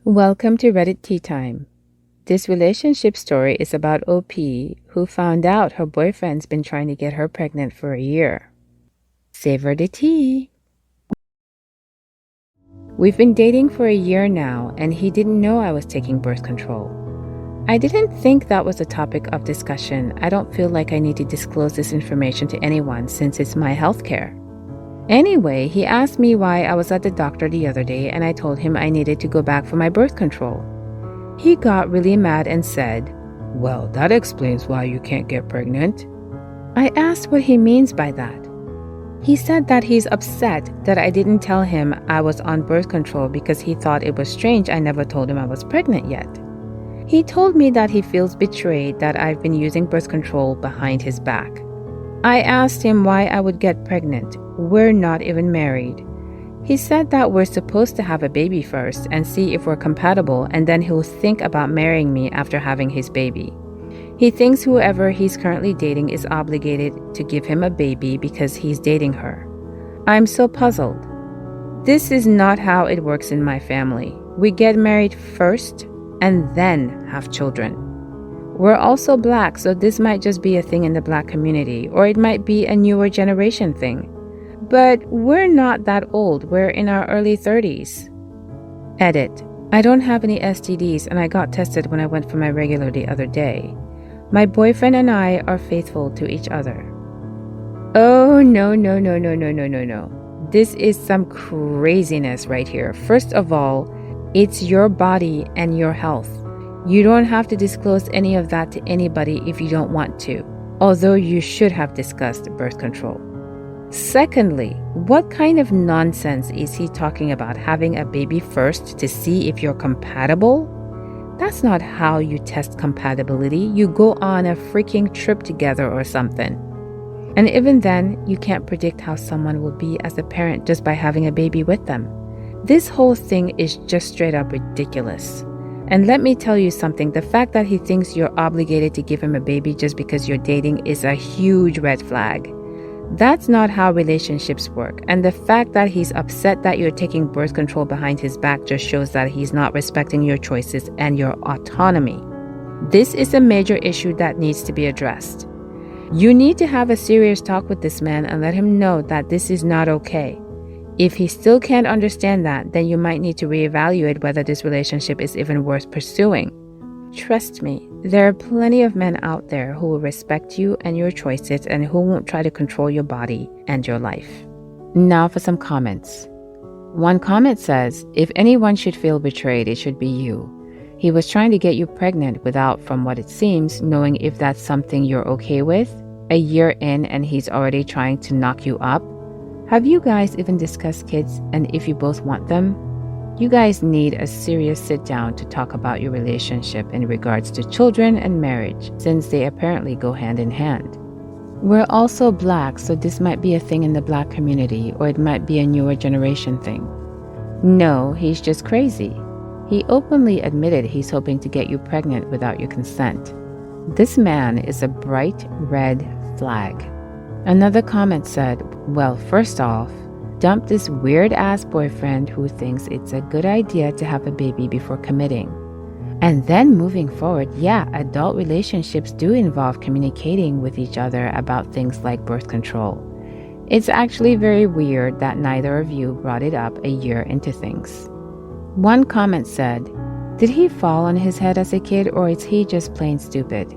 Welcome to Reddit Tea Time. This relationship story is about OP, who found out her boyfriend's been trying to get her pregnant for a year. Savor the tea. We've been dating for a year now, and he didn't know I was taking birth control. I didn't think that was a topic of discussion. I don't feel like I need to disclose this information to anyone since it's my healthcare. Anyway, he asked me why I was at the doctor the other day, and I told him I needed to go back for my birth control. He got really mad and said, "Well, that explains why you can't get pregnant." I asked what he means by that. He said that he's upset that I didn't tell him I was on birth control because he thought it was strange I never told him I was pregnant yet. He told me that he feels betrayed that I've been using birth control behind his back. I asked him why I would get pregnant. We're not even married. He said that we're supposed to have a baby first and see if we're compatible, and then he'll think about marrying me after having his baby. He thinks whoever he's currently dating is obligated to give him a baby because he's dating her. I'm so puzzled. This is not how it works in my family. We get married first and then have children. We're also Black, so this might just be a thing in the Black community, or it might be a newer generation thing. But we're not that old. We're in our early 30s. Edit. I don't have any STDs, and I got tested when I went for my regular the other day. My boyfriend and I are faithful to each other. Oh, no, no, no, no, no, no, no, no. This is some craziness right here. First of all, it's your body and your health. You don't have to disclose any of that to anybody if you don't want to, although you should have discussed birth control. Secondly, what kind of nonsense is he talking about having a baby first to see if you're compatible? That's not how you test compatibility. You go on a freaking trip together or something. And even then, you can't predict how someone will be as a parent just by having a baby with them. This whole thing is just straight up ridiculous. And let me tell you something, the fact that he thinks you're obligated to give him a baby just because you're dating is a huge red flag. That's not how relationships work, and the fact that he's upset that you're taking birth control behind his back just shows that he's not respecting your choices and your autonomy. This is a major issue that needs to be addressed. You need to have a serious talk with this man and let him know that this is not okay. If he still can't understand that, then you might need to reevaluate whether this relationship is even worth pursuing. Trust me, there are plenty of men out there who will respect you and your choices and who won't try to control your body and your life. Now for some comments. One comment says, if anyone should feel betrayed, it should be you. He was trying to get you pregnant without, from what it seems, knowing if that's something you're okay with. A year in and he's already trying to knock you up. Have you guys even discussed kids and if you both want them? You guys need a serious sit down to talk about your relationship in regards to children and marriage, since they apparently go hand in hand. We're also Black, so this might be a thing in the Black community, or it might be a newer generation thing. No, he's just crazy. He openly admitted he's hoping to get you pregnant without your consent. This man is a bright red flag. Another comment said, well, first off, dump this weird-ass boyfriend who thinks it's a good idea to have a baby before committing. And then moving forward, yeah, adult relationships do involve communicating with each other about things like birth control. It's actually very weird that neither of you brought it up a year into things. One comment said, did he fall on his head as a kid, or is he just plain stupid?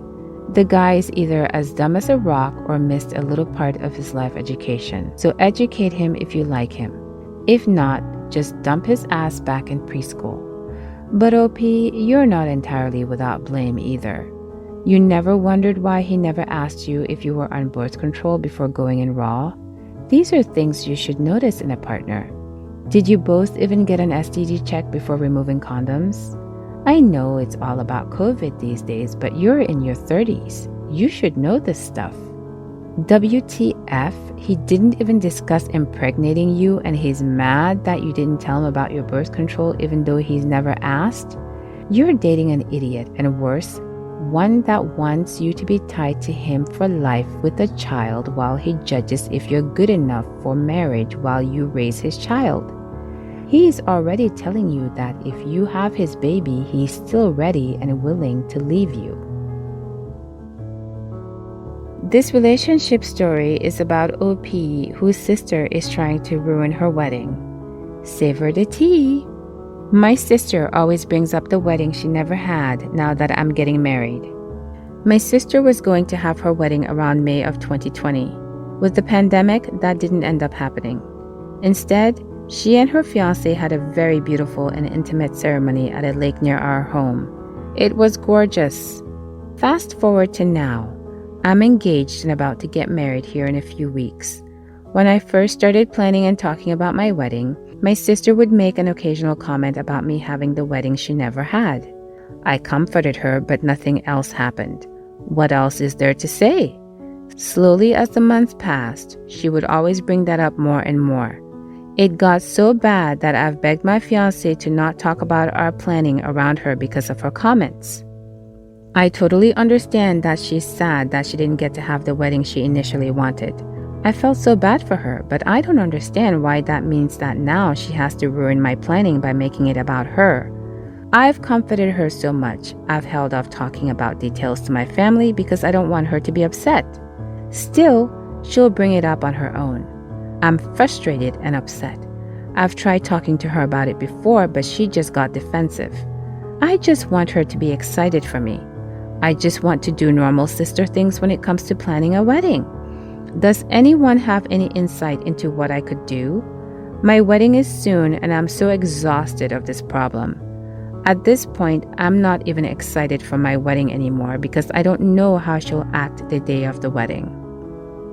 The guy is either as dumb as a rock or missed a little part of his life education. So educate him if you like him. If not, just dump his ass back in preschool. But OP, you're not entirely without blame either. You never wondered why he never asked you if you were on birth control before going in raw? These are things you should notice in a partner. Did you both even get an STD check before removing condoms? I know it's all about COVID these days, but you're in your 30s. You should know this stuff. WTF, he didn't even discuss impregnating you and he's mad that you didn't tell him about your birth control even though he's never asked? You're dating an idiot, and worse, one that wants you to be tied to him for life with a child while he judges if you're good enough for marriage while you raise his child. He's already telling you that if you have his baby, he's still ready and willing to leave you. This relationship story is about OP, whose sister is trying to ruin her wedding. Savor the tea. My sister always brings up the wedding she never had now that I'm getting married. My sister was going to have her wedding around May of 2020. With the pandemic, that didn't end up happening. Instead, she and her fiancé had a very beautiful and intimate ceremony at a lake near our home. It was gorgeous. Fast forward to now. I'm engaged and about to get married here in a few weeks. When I first started planning and talking about my wedding, my sister would make an occasional comment about me having the wedding she never had. I comforted her, but nothing else happened. What else is there to say? Slowly as the months passed, she would always bring that up more and more. It got so bad that I've begged my fiancé to not talk about our planning around her because of her comments. I totally understand that she's sad that she didn't get to have the wedding she initially wanted. I felt so bad for her, but I don't understand why that means that now she has to ruin my planning by making it about her. I've comforted her so much, I've held off talking about details to my family because I don't want her to be upset. Still, she'll bring it up on her own. I'm frustrated and upset. I've tried talking to her about it before, but she just got defensive. I just want her to be excited for me. I just want to do normal sister things when it comes to planning a wedding. Does anyone have any insight into what I could do? My wedding is soon and I'm so exhausted of this problem. At this point, I'm not even excited for my wedding anymore because I don't know how she'll act the day of the wedding.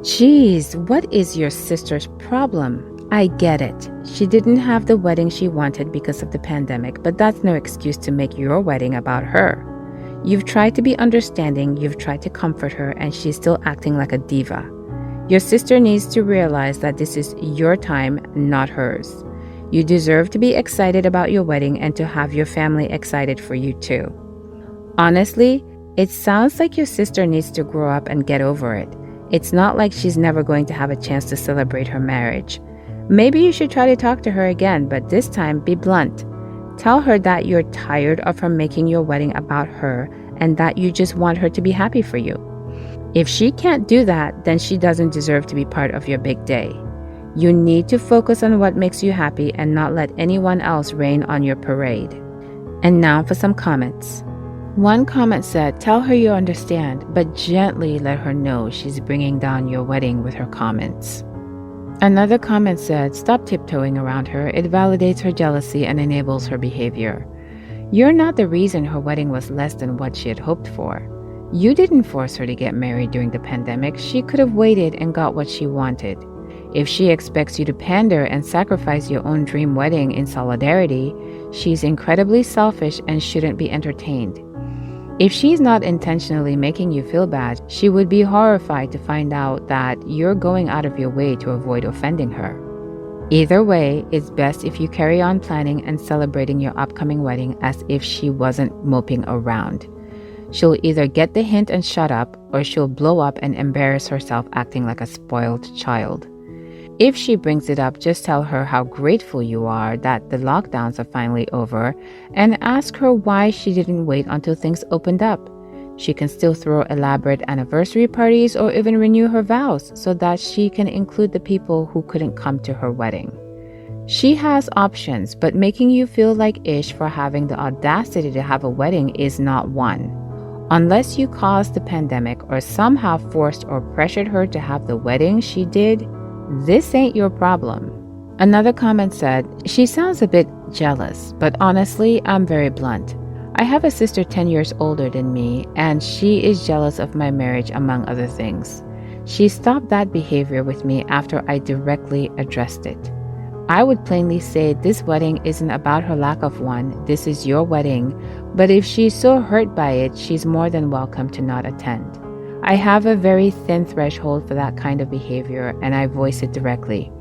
Geez, what is your sister's problem? I get it. She didn't have the wedding she wanted because of the pandemic, but that's no excuse to make your wedding about her. You've tried to be understanding, you've tried to comfort her, and she's still acting like a diva. Your sister needs to realize that this is your time, not hers. You deserve to be excited about your wedding and to have your family excited for you too. Honestly, it sounds like your sister needs to grow up and get over it. It's not like she's never going to have a chance to celebrate her marriage. Maybe you should try to talk to her again, but this time be blunt. Tell her that you're tired of her making your wedding about her and that you just want her to be happy for you. If she can't do that, then she doesn't deserve to be part of your big day. You need to focus on what makes you happy and not let anyone else rain on your parade. And now for some comments. One comment said, tell her you understand, but gently let her know she's bringing down your wedding with her comments. Another comment said, stop tiptoeing around her. It validates her jealousy and enables her behavior. You're not the reason her wedding was less than what she had hoped for. You didn't force her to get married during the pandemic. She could have waited and got what she wanted. If she expects you to pander and sacrifice your own dream wedding in solidarity, she's incredibly selfish and shouldn't be entertained. If she's not intentionally making you feel bad, she would be horrified to find out that you're going out of your way to avoid offending her. Either way, it's best if you carry on planning and celebrating your upcoming wedding as if she wasn't moping around. She'll either get the hint and shut up, or she'll blow up and embarrass herself acting like a spoiled child. If she brings it up, just tell her how grateful you are that the lockdowns are finally over and ask her why she didn't wait until things opened up. She can still throw elaborate anniversary parties or even renew her vows so that she can include the people who couldn't come to her wedding. She has options, but making you feel like ish for having the audacity to have a wedding is not one. Unless you caused the pandemic or somehow forced or pressured her to have the wedding she did, this ain't your problem. Another comment said, she sounds a bit jealous, but honestly, I'm very blunt. I have a sister 10 years older than me, and she is jealous of my marriage, among other things. She stopped that behavior with me after I directly addressed it. I would plainly say this wedding isn't about her lack of one, this is your wedding, but if she's so hurt by it, she's more than welcome to not attend. I have a very thin threshold for that kind of behavior, and I voice it directly.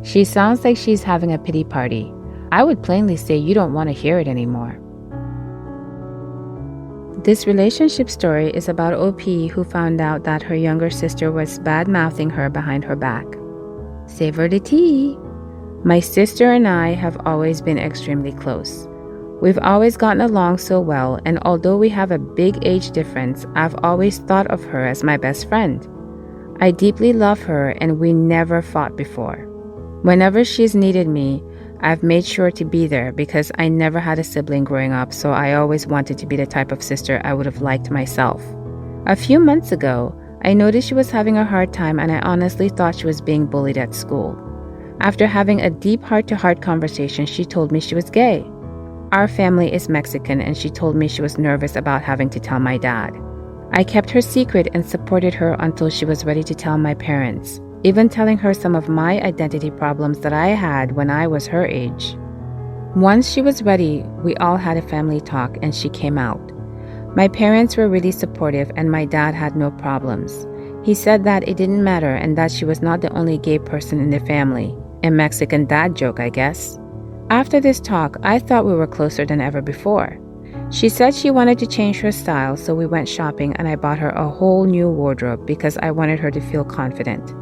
She sounds like she's having a pity party. I would plainly say you don't want to hear it anymore. This relationship story is about OP who found out that her younger sister was bad-mouthing her behind her back. Savor the tea. My sister and I have always been extremely close. We've always gotten along so well, and although we have a big age difference, I've always thought of her as my best friend. I deeply love her, and we never fought before. Whenever she's needed me, I've made sure to be there because I never had a sibling growing up, so I always wanted to be the type of sister I would have liked myself. A few months ago, I noticed she was having a hard time, and I honestly thought she was being bullied at school. After having a deep heart-to-heart conversation, she told me she was gay. Our family is Mexican, and she told me she was nervous about having to tell my dad. I kept her secret and supported her until she was ready to tell my parents, even telling her some of my identity problems that I had when I was her age. Once she was ready, we all had a family talk and she came out. My parents were really supportive and my dad had no problems. He said that it didn't matter and that she was not the only gay person in the family. A Mexican dad joke, I guess. After this talk, I thought we were closer than ever before. She said she wanted to change her style, so we went shopping and I bought her a whole new wardrobe because I wanted her to feel confident.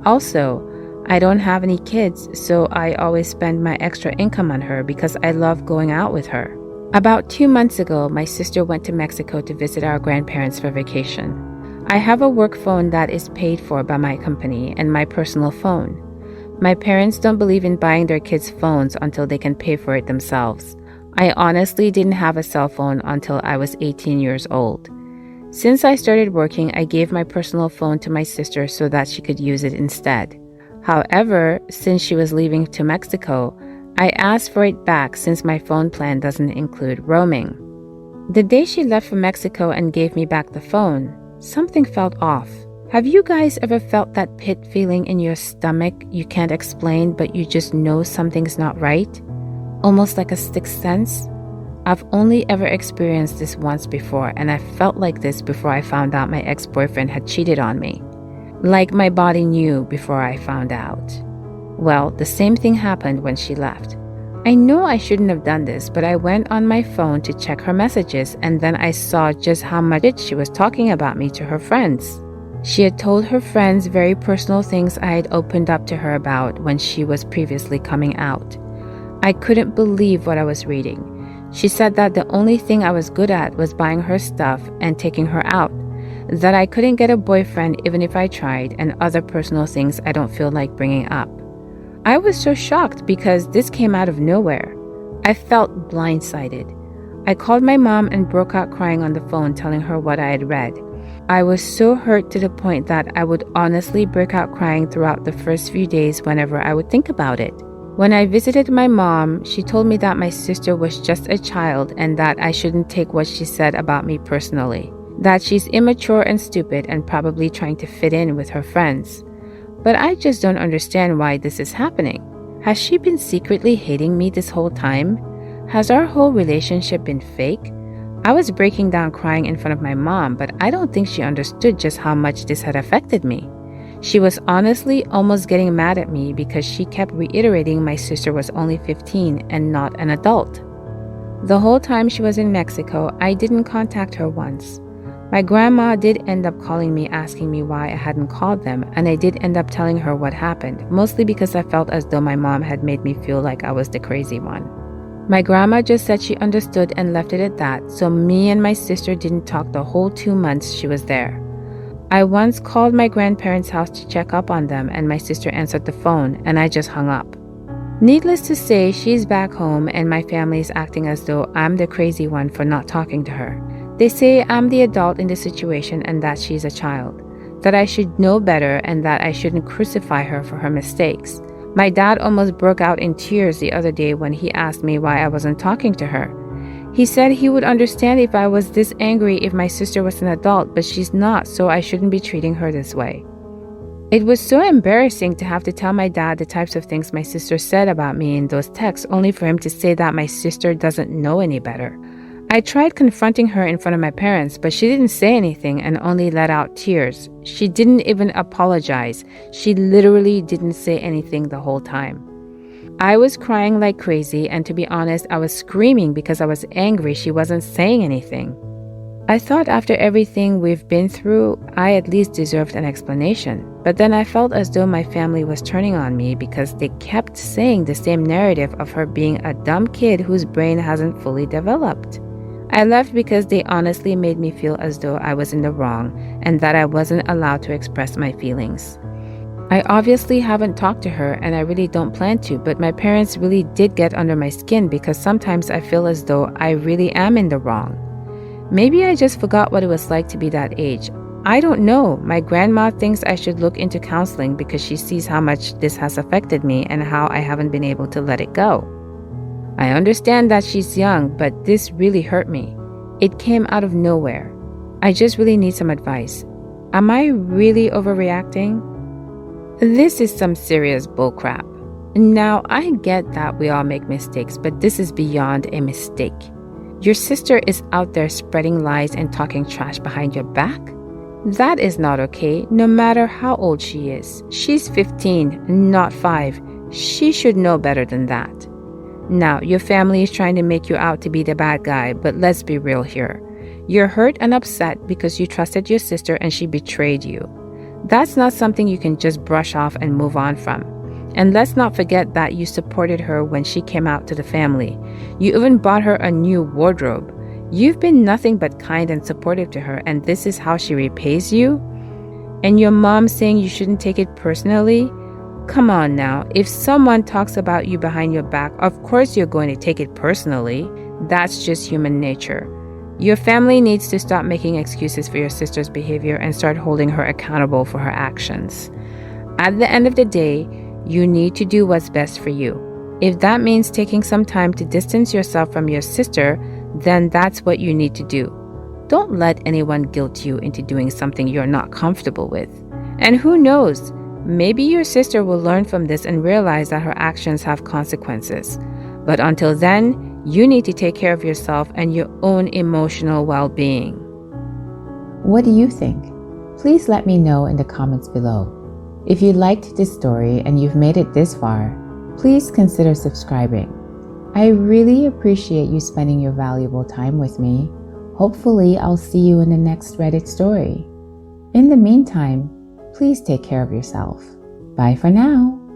Also, I don't have any kids, so I always spend my extra income on her because I love going out with her. About 2 months ago, my sister went to Mexico to visit our grandparents for vacation. I have a work phone that is paid for by my company and my personal phone. My parents don't believe in buying their kids phones until they can pay for it themselves. I honestly didn't have a cell phone until I was 18 years old. Since I started working, I gave my personal phone to my sister so that she could use it instead. However, since she was leaving to Mexico, I asked for it back since my phone plan doesn't include roaming. The day she left for Mexico and gave me back the phone, something felt off. Have you guys ever felt that pit feeling in your stomach you can't explain, but you just know something's not right? Almost like a sixth sense? I've only ever experienced this once before, and I felt like this before I found out my ex-boyfriend had cheated on me. Like my body knew before I found out. Well, the same thing happened when she left. I know I shouldn't have done this, but I went on my phone to check her messages, and then I saw just how much she was talking about me to her friends. She had told her friends very personal things I had opened up to her about when she was previously coming out. I couldn't believe what I was reading. She said that the only thing I was good at was buying her stuff and taking her out, that I couldn't get a boyfriend even if I tried, and other personal things I don't feel like bringing up. I was so shocked because this came out of nowhere. I felt blindsided. I called my mom and broke out crying on the phone telling her what I had read. I was so hurt to the point that I would honestly break out crying throughout the first few days whenever I would think about it. When I visited my mom, she told me that my sister was just a child and that I shouldn't take what she said about me personally, that she's immature and stupid and probably trying to fit in with her friends. But I just don't understand why this is happening. Has she been secretly hating me this whole time? Has our whole relationship been fake? I was breaking down crying in front of my mom, but I don't think she understood just how much this had affected me. She was honestly almost getting mad at me because she kept reiterating my sister was only 15 and not an adult. The whole time she was in Mexico, I didn't contact her once. My grandma did end up calling me asking me why I hadn't called them, and I did end up telling her what happened, mostly because I felt as though my mom had made me feel like I was the crazy one. My grandma just said she understood and left it at that, so me and my sister didn't talk the whole 2 months she was there. I once called my grandparents' house to check up on them, and my sister answered the phone, and I just hung up. Needless to say, she's back home, and my family is acting as though I'm the crazy one for not talking to her. They say I'm the adult in the situation and that she's a child, that I should know better and that I shouldn't crucify her for her mistakes. My dad almost broke out in tears the other day when he asked me why I wasn't talking to her. He said he would understand if I was this angry if my sister was an adult, but she's not, so I shouldn't be treating her this way. It was so embarrassing to have to tell my dad the types of things my sister said about me in those texts, only for him to say that my sister doesn't know any better. I tried confronting her in front of my parents, but she didn't say anything and only let out tears. She didn't even apologize. She literally didn't say anything the whole time. I was crying like crazy, and to be honest, I was screaming because I was angry she wasn't saying anything. I thought after everything we've been through, I at least deserved an explanation. But then I felt as though my family was turning on me because they kept saying the same narrative of her being a dumb kid whose brain hasn't fully developed. I left because they honestly made me feel as though I was in the wrong and that I wasn't allowed to express my feelings. I obviously haven't talked to her and I really don't plan to, but my parents really did get under my skin because sometimes I feel as though I really am in the wrong. Maybe I just forgot what it was like to be that age. I don't know. My grandma thinks I should look into counseling because she sees how much this has affected me and how I haven't been able to let it go. I understand that she's young, but this really hurt me. It came out of nowhere. I just really need some advice. Am I really overreacting? This is some serious bullcrap. Now, I get that we all make mistakes, but this is beyond a mistake. Your sister is out there spreading lies and talking trash behind your back? That is not okay, no matter how old she is. She's 15, not 5. She should know better than that. Now, your family is trying to make you out to be the bad guy, but let's be real here. You're hurt and upset because you trusted your sister and she betrayed you. That's not something you can just brush off and move on from. And let's not forget that you supported her when she came out to the family. You even bought her a new wardrobe. You've been nothing but kind and supportive to her, and this is how she repays you? And your mom saying you shouldn't take it personally? Come on now, if someone talks about you behind your back, of course you're going to take it personally. That's just human nature. Your family needs to stop making excuses for your sister's behavior and start holding her accountable for her actions. At the end of the day, you need to do what's best for you. If that means taking some time to distance yourself from your sister, then that's what you need to do. Don't let anyone guilt you into doing something you're not comfortable with. And who knows, maybe your sister will learn from this and realize that her actions have consequences. But until then, you need to take care of yourself and your own emotional well-being. What do you think? Please let me know in the comments below. If you liked this story and you've made it this far, please consider subscribing. I really appreciate you spending your valuable time with me. Hopefully, I'll see you in the next Reddit story. In the meantime, please take care of yourself. Bye for now.